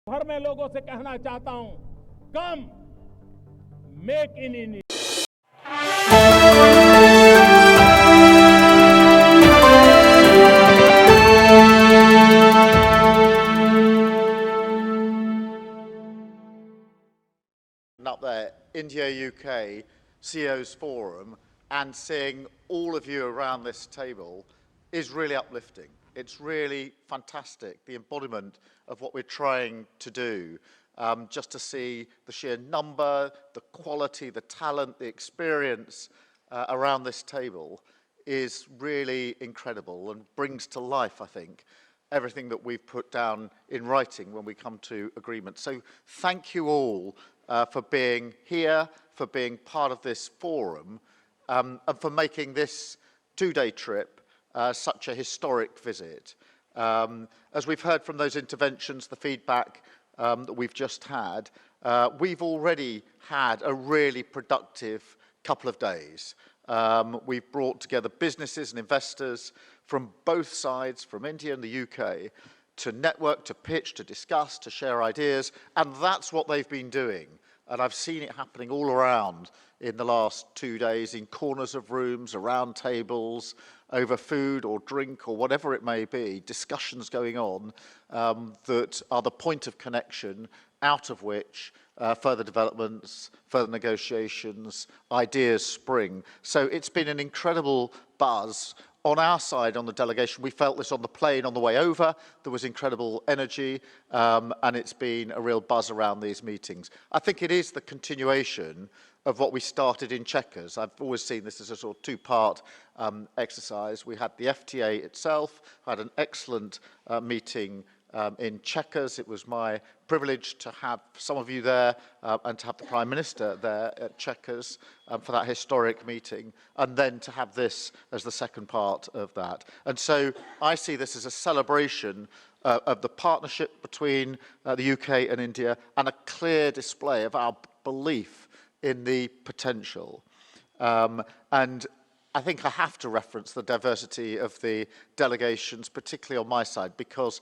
भर में लोगों से कहना चाहता हूं, कम make in India. Up there, India UK CEOs Forum, and seeing all of you around this table is really uplifting. It's really fantastic, the embodiment of what we're trying to do. Just to see the sheer number, the quality, the talent, the experience around this table is really incredible and brings to life, I think, everything that we've put down in writing when we come to agreement. So thank you all for being here, for being part of this forum, and for making this two-day trip such a historic visit. As we've heard from those interventions, the feedback that we've just had, we've already had a really productive couple of days. We've brought together businesses and investors from both sides, from India and the UK, to network, to pitch, to discuss, to share ideas, and that's what they've been doing. And I've seen it happening all around in the last 2 days, in corners of rooms, around tables, over food or drink or whatever it may be, discussions going on that are the point of connection, out of which further developments, further negotiations, ideas spring. So it's been an incredible buzz. On our side, on the delegation, we felt this on the plane on the way over. There was incredible energy, and it's been a real buzz around these meetings. I think it is the continuation of what we started in Chequers. I've always seen this as a sort of two-part exercise. We had the FTA itself, had an excellent meeting in Chequers. It was my privilege to have some of you there and to have the Prime Minister there at Chequers for that historic meeting, and then to have this as the second part of that. And so I see this as a celebration of the partnership between the UK and India, and a clear display of our belief in the potential. And I think I have to reference the diversity of the delegations, particularly on my side, because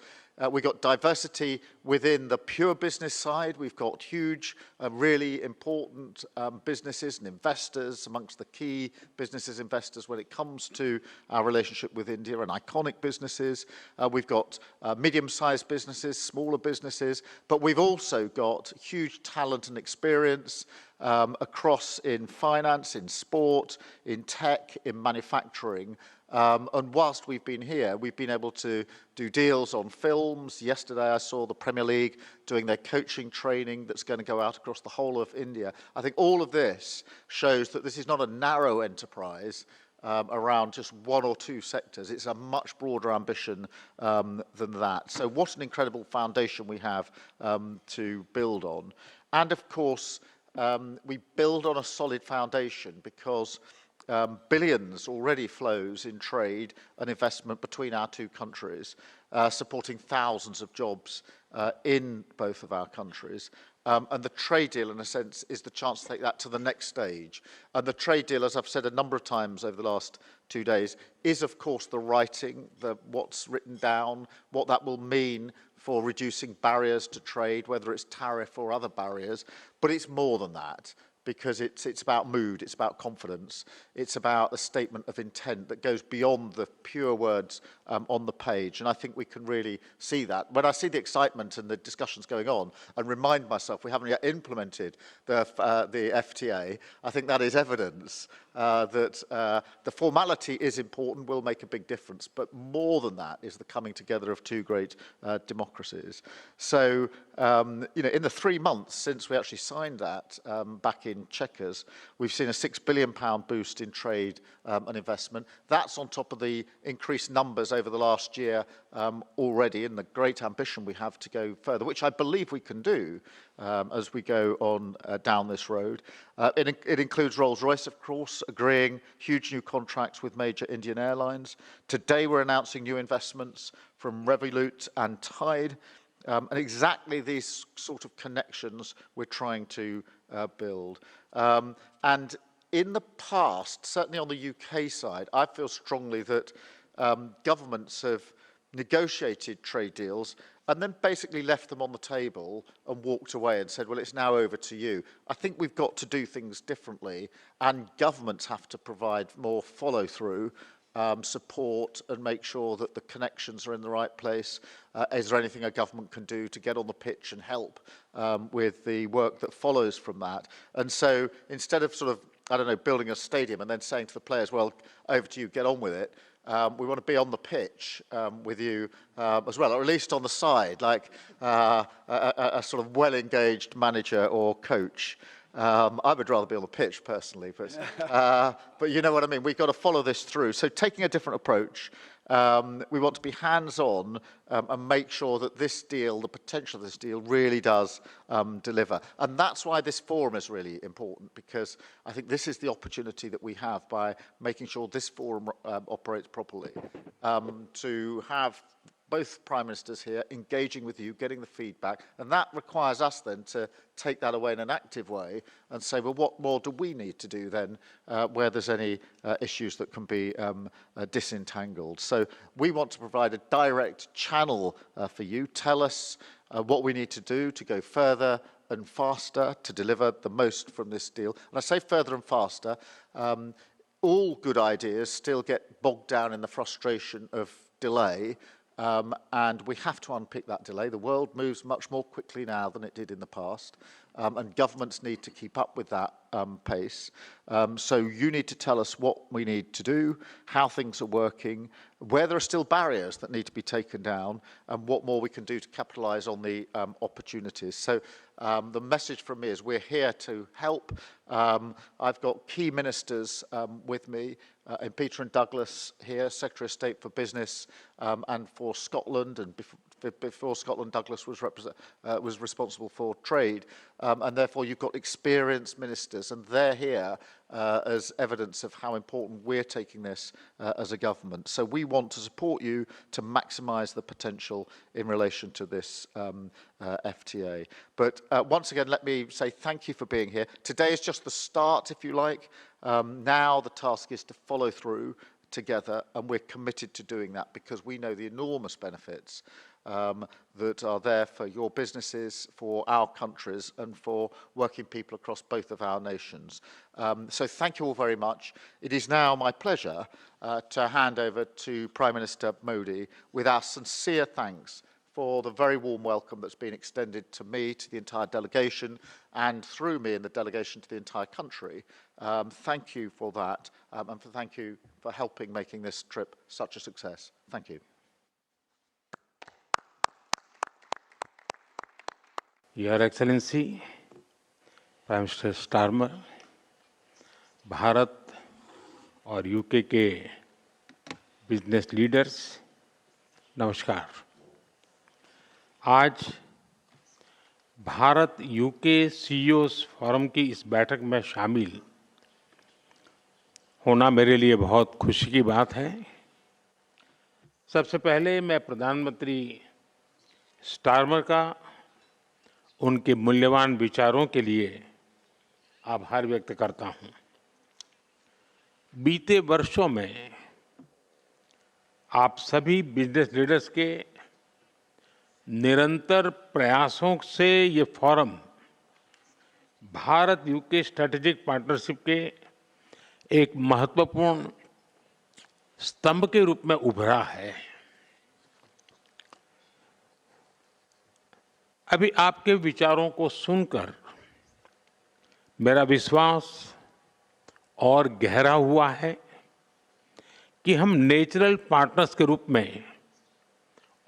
we've got diversity within the pure business side. We've got huge, really important businesses and investors amongst the key businesses, investors when it comes to our relationship with India, and iconic businesses. We've got medium-sized businesses, smaller businesses, but we've also got huge talent and experience across in finance, in sport, in tech, in manufacturing. And whilst we've been here, we've been able to do deals on films. Yesterday I saw the Premier League doing their coaching training that's going to go out across the whole of India. I think all of this shows that this is not a narrow enterprise around just one or two sectors. It's a much broader ambition than that. So what an incredible foundation we have to build on. And of course, we build on a solid foundation because billions already flows in trade and investment between our two countries, supporting thousands of jobs in both of our countries. And the trade deal, in a sense, is the chance to take that to the next stage. And the trade deal, as I've said a number of times over the last 2 days, is, of course, the writing, what's written down, what that will mean for reducing barriers to trade, whether it's tariff or other barriers. But it's more than that, because it's about mood, it's about confidence, it's about a statement of intent that goes beyond the pure words on the page. And I think we can really see that. When I see the excitement and the discussions going on and remind myself we haven't yet implemented the FTA, I think that is evidence that the formality is important, will make a big difference, but more than that is the coming together of two great democracies. So, you know, in the 3 months since we actually signed that back in Chequers, we've seen a £6 billion boost in trade and investment. That's on top of the increased numbers over the last year already, and the great ambition we have to go further, which I believe we can do as we go on down this road. It includes Rolls-Royce, of course, agreeing huge new contracts with major Indian airlines. Today we're announcing new investments from Revolut and Tide, and exactly these sort of connections we're trying to build. And in the past, certainly on the UK side, I feel strongly that governments have negotiated trade deals, and then basically left them on the table and walked away and said, well, it's now over to you. I think we've got to do things differently, and governments have to provide more follow-through, support, and make sure that the connections are in the right place. Is there anything a government can do to get on the pitch and help with the work that follows from that? And so instead of sort of, I don't know, building a stadium and then saying to the players, well, over to you, get on with it, we want to be on the pitch with you as well, or at least on the side, like a sort of well-engaged manager or coach. I would rather be on the pitch personally, but you know what I mean. We've got to follow this through. So taking a different approach, we want to be hands-on and make sure that this deal, the potential of this deal, really does deliver. And that's why this forum is really important, because I think this is the opportunity that we have by making sure this forum operates properly, to have both Prime Ministers here engaging with you, getting the feedback, and that requires us then to take that away in an active way and say, well, what more do we need to do then where there's any issues that can be disentangled? So we want to provide a direct channel for you. Tell us what we need to do to go further and faster to deliver the most from this deal. And I say further and faster, all good ideas still get bogged down in the frustration of delay. And we have to unpick that delay. The world moves much more quickly now than it did in the past, and governments need to keep up with that pace. So you need to tell us what we need to do, how things are working, where there are still barriers that need to be taken down, and what more we can do to capitalise on the opportunities. So the message from me is we're here to help. I've got key ministers with me, in Peter and Douglas here, Secretary of State for Business and for Scotland, and before Scotland, Douglas was responsible for trade, and therefore you've got experienced ministers, and they're here as evidence of how important we're taking this as a government. So we want to support you to maximise the potential in relation to this FTA. But once again, let me say thank you for being here. Today is just the start, if you like. Now the task is to follow through together, and we're committed to doing that because we know the enormous benefits that are there for your businesses, for our countries, and for working people across both of our nations. So thank you all very much. It is now my pleasure to hand over to Prime Minister Modi with our sincere thanks for the very warm welcome that's been extended to me, to the entire delegation, and through me and the delegation to the entire country. Thank you for that, and thank you for helping making this trip such a success. Thank you. Your Excellency, Prime Minister Starmer, Bharat और UK के business leaders, नमस्कार। आज Bharat UK CEOs forum की इस बैठक में शामिल होना मेरे लिए बहुत खुशी की बात है। सबसे पहले मैं प्रधानमंत्री स्टारमर का उनके मूल्यवान विचारों के लिए आभार व्यक्त करता हूं। बीते वर्षों में आप सभी बिजनेस लीडर्स के निरंतर प्रयासों से ये forum Bharat UK strategic partnership के एक महत्वपूर्ण स्तंभ के रूप में उभरा है। अभी आपके विचारों को सुनकर मेरा विश्वास और गहरा हुआ है कि हम नेचुरल पार्टनर्स के रूप में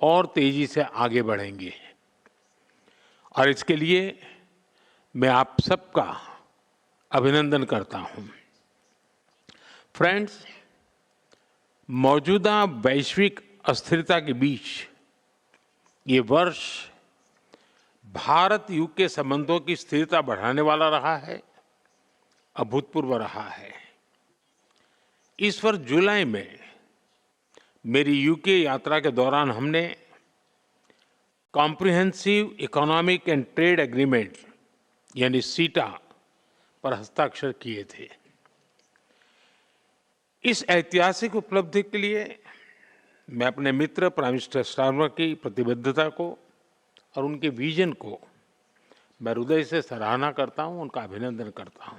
और तेजी से आगे बढ़ेंगे, और इसके लिए मैं आप सबका अभिनंदन करता हूं। फ्रेंड्स, मौजूदा वैश्विक अस्थिरता के बीच ये वर्ष भारत यूके संबंधों की स्थिरता बढ़ाने वाला रहा है, अभूतपूर्व रहा है। इस वर्ष जुलाई में मेरी यूके यात्रा के दौरान हमने comprehensive economic and trade agreement यानी सीटा पर हस्ताक्षर किए थे। इस ऐतिहासिक उपलब्धि के लिए मैं अपने मित्र प्राइम मिनिस्टर स्टारमर की प्रतिबद्धता को और उनके विजन को मैं हृदय से सराहना करता हूं, उनका अभिनंदन करता हूं।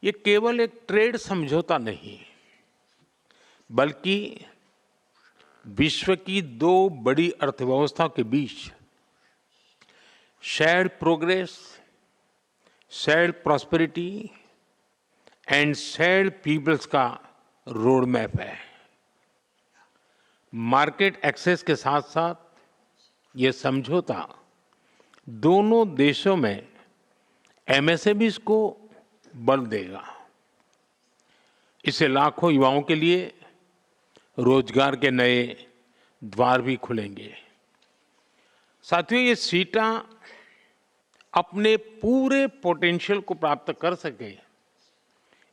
ये केवल एक ट्रेड समझौता नहीं, बल्कि विश्व की दो बड़ी अर्थव्यवस्थाओं के बीच shared progress, shared prosperity and shared peoples का रोड मैप है। मार्केट एक्सेस के साथ साथ ये समझौता दोनों देशों में एमएसएमईज को बल देगा। इससे लाखों युवाओं के लिए रोजगार के नए द्वार भी खुलेंगे। साथियों, ये सीटा अपने पूरे पोटेंशियल को प्राप्त कर सके,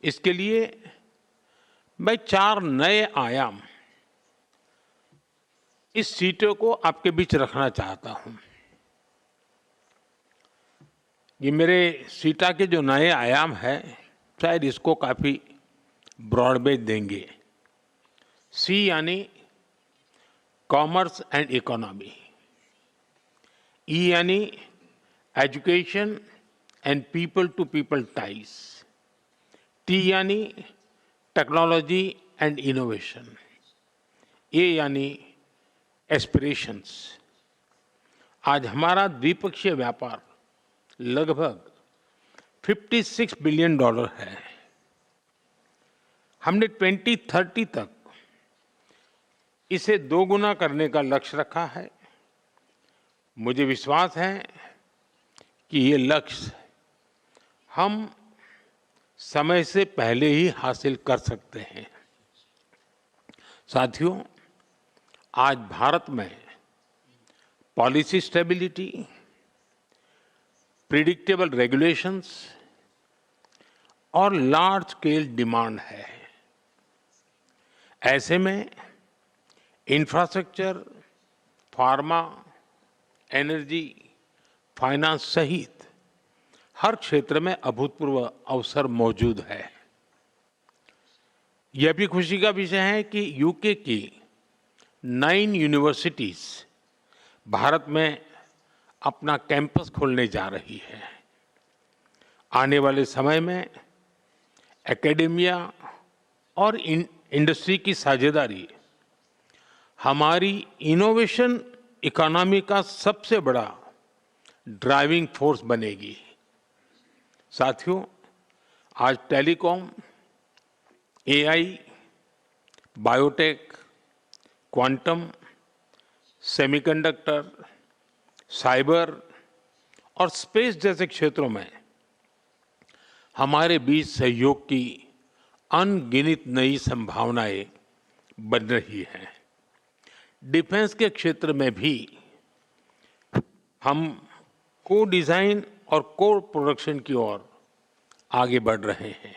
इसके लिए मैं 4 नए आयाम इस सीटों को आपके बीच रखना चाहता हूं। ये मेरे सीटा के जो नए आयाम हैं, शायद इसको काफी ब्रॉडबेज देंगे। सी यानी कॉमर्स एंड इकोनॉमी, ई यानी education and people to people ties, T यानी टेक्नोलॉजी एंड इनोवेशन, ए यानी एस्पिरेशंस। आज हमारा द्विपक्षीय व्यापार लगभग $56 बिलियन है। हमने 2030 तक इसे 2 गुना करने का लक्ष्य रखा है। मुझे विश्वास है कि ये लक्ष्य हम समय से पहले ही हासिल कर सकते हैं। साथियों, आज भारत में पॉलिसी स्टेबिलिटी, प्रिडिक्टेबल रेगुलेशंस और लार्ज स्केल डिमांड है। ऐसे में इंफ्रास्ट्रक्चर, फार्मा, एनर्जी, फाइनेंस सहित हर क्षेत्र में अभूतपूर्व अवसर मौजूद है। यह भी खुशी का विषय है कि यूके की 9 यूनिवर्सिटीज भारत में अपना कैंपस खोलने जा रही है। आने वाले समय में एकेडेमिया और इंडस्ट्री की साझेदारी हमारी इनोवेशन इकोनॉमी का सबसे बड़ा ड्राइविंग फोर्स बनेगी। साथियों, आज telecom, AI, biotech, quantum, semiconductor, cyber और स्पेस जैसे क्षेत्रों में हमारे बीच सहयोग की अनगिनत नई संभावनाएं बन रही हैं। डिफेंस के क्षेत्र में भी हम को डिजाइन और को प्रोडक्शन की ओर आगे बढ़ रहे हैं।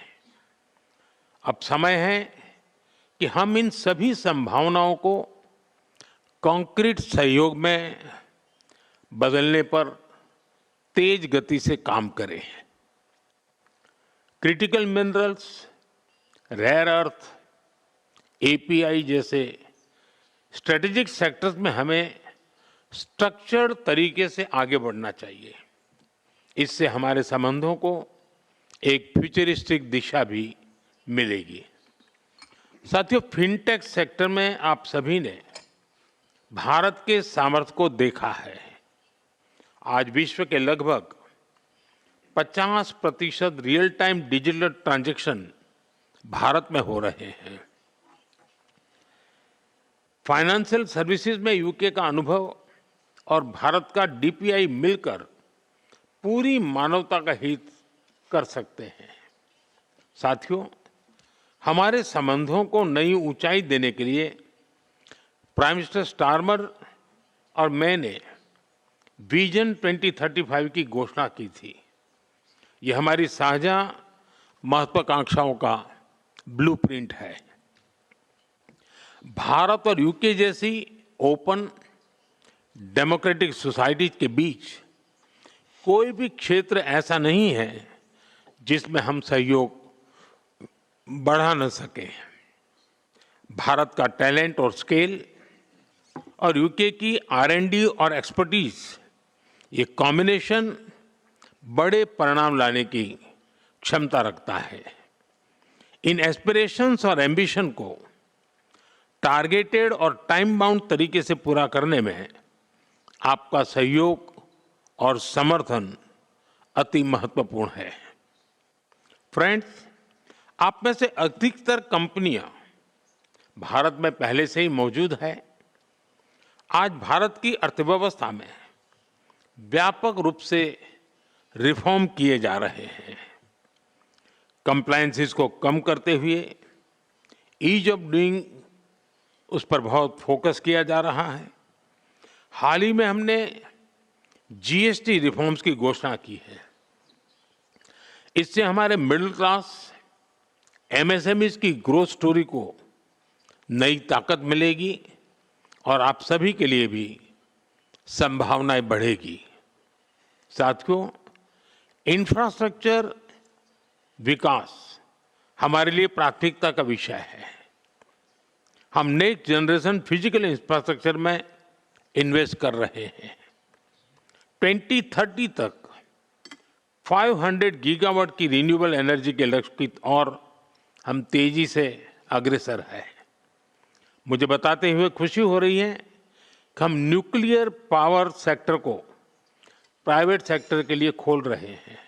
अब समय है कि हम इन सभी संभावनाओं को कॉन्क्रीट सहयोग में बदलने पर तेज गति से काम करें। Critical minerals, rare earth, API जैसे स्ट्रेटेजिक सेक्टर्स में हमें स्ट्रक्चर्ड तरीके से आगे बढ़ना चाहिए। इससे हमारे संबंधों को एक फ्यूचरिस्टिक दिशा भी मिलेगी। साथियों, फिनटेक सेक्टर में आप सभी ने भारत के सामर्थ्य को देखा है। आज विश्व के लगभग 50% real time digital transaction Bharat में हो रहे हैं। फाइनेंशियल सर्विसेज में यूके का अनुभव और भारत का डीपीआई मिलकर पूरी मानवता का हित कर सकते हैं। साथियों, हमारे संबंधों को नई ऊंचाई देने के लिए प्राइम मिनिस्टर स्टारमर और मैंने विजन 2035 की घोषणा की थी। यह हमारी साझा महत्वाकांक्षाओं का ब्लूप्रिंट है। भारत और यूके जैसी ओपन डेमोक्रेटिक सोसाइटीज के बीच कोई भी क्षेत्र ऐसा नहीं है जिसमें हम सहयोग बढ़ा न सकें। भारत का टैलेंट और स्केल और यूके की R&D और एक्सपर्टीज, ये कॉम्बिनेशन बड़े परिणाम लाने की क्षमता रखता है। इन एस्पिरेशंस और एम्बिशन को टारगेटेड और टाइम बाउंड तरीके से पूरा करने में आपका सहयोग और समर्थन अति महत्वपूर्ण है। फ्रेंड्स, आप में से अधिकतर कंपनियां भारत में पहले से ही मौजूद है। आज भारत की अर्थव्यवस्था में व्यापक रूप से रिफॉर्म किए जा रहे हैं। कंप्लायंसेस को कम करते हुए ईज ऑफ डूइंग, उस पर बहुत फोकस किया जा रहा है। हाल ही में हमने जीएसटी रिफॉर्म्स की घोषणा की है। इससे हमारे मिडिल क्लास एमएसएमईज की ग्रोथ स्टोरी को नई ताकत मिलेगी और आप सभी के लिए भी संभावनाएं बढ़ेगी। साथियों, इंफ्रास्ट्रक्चर विकास हमारे लिए प्राथमिकता का विषय है। हम नेक्स्ट जनरेशन फिजिकल इंफ्रास्ट्रक्चर में इन्वेस्ट कर रहे हैं। 2030 तक 500 गीगावाट की रिन्यूएबल एनर्जी के लक्ष्य की ओर हम तेजी से अग्रसर है। मुझे बताते हुए खुशी हो रही है कि हम न्यूक्लियर पावर सेक्टर को प्राइवेट सेक्टर के लिए खोल रहे हैं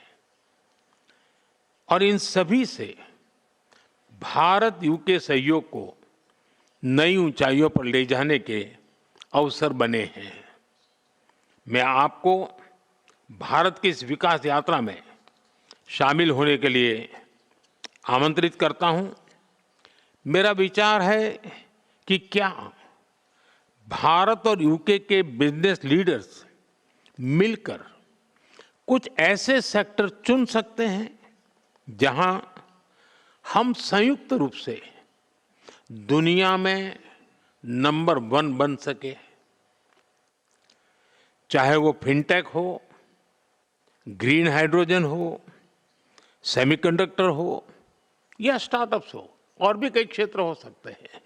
और इन सभी से भारत यूके सहयोग को नई ऊंचाइयों पर ले जाने के अवसर बने हैं। मैं आपको भारत की इस विकास यात्रा में शामिल होने के लिए आमंत्रित करता हूं। मेरा विचार है कि क्या भारत और यूके के बिजनेस लीडर्स मिलकर कुछ ऐसे सेक्टर चुन सकते हैं जहां हम संयुक्त रूप से दुनिया में नंबर 1 बन सके। चाहे वो फिनटेक हो, ग्रीन हाइड्रोजन हो, सेमीकंडक्टर हो या स्टार्टअप्स हो, और भी कई क्षेत्र हो सकते हैं।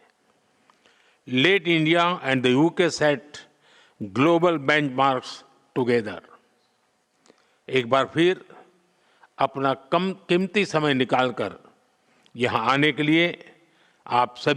Let India and the UK set global benchmarks together. एक बार फिर अपना कम कीमती समय निकालकर यहां आने के लिए आप सभी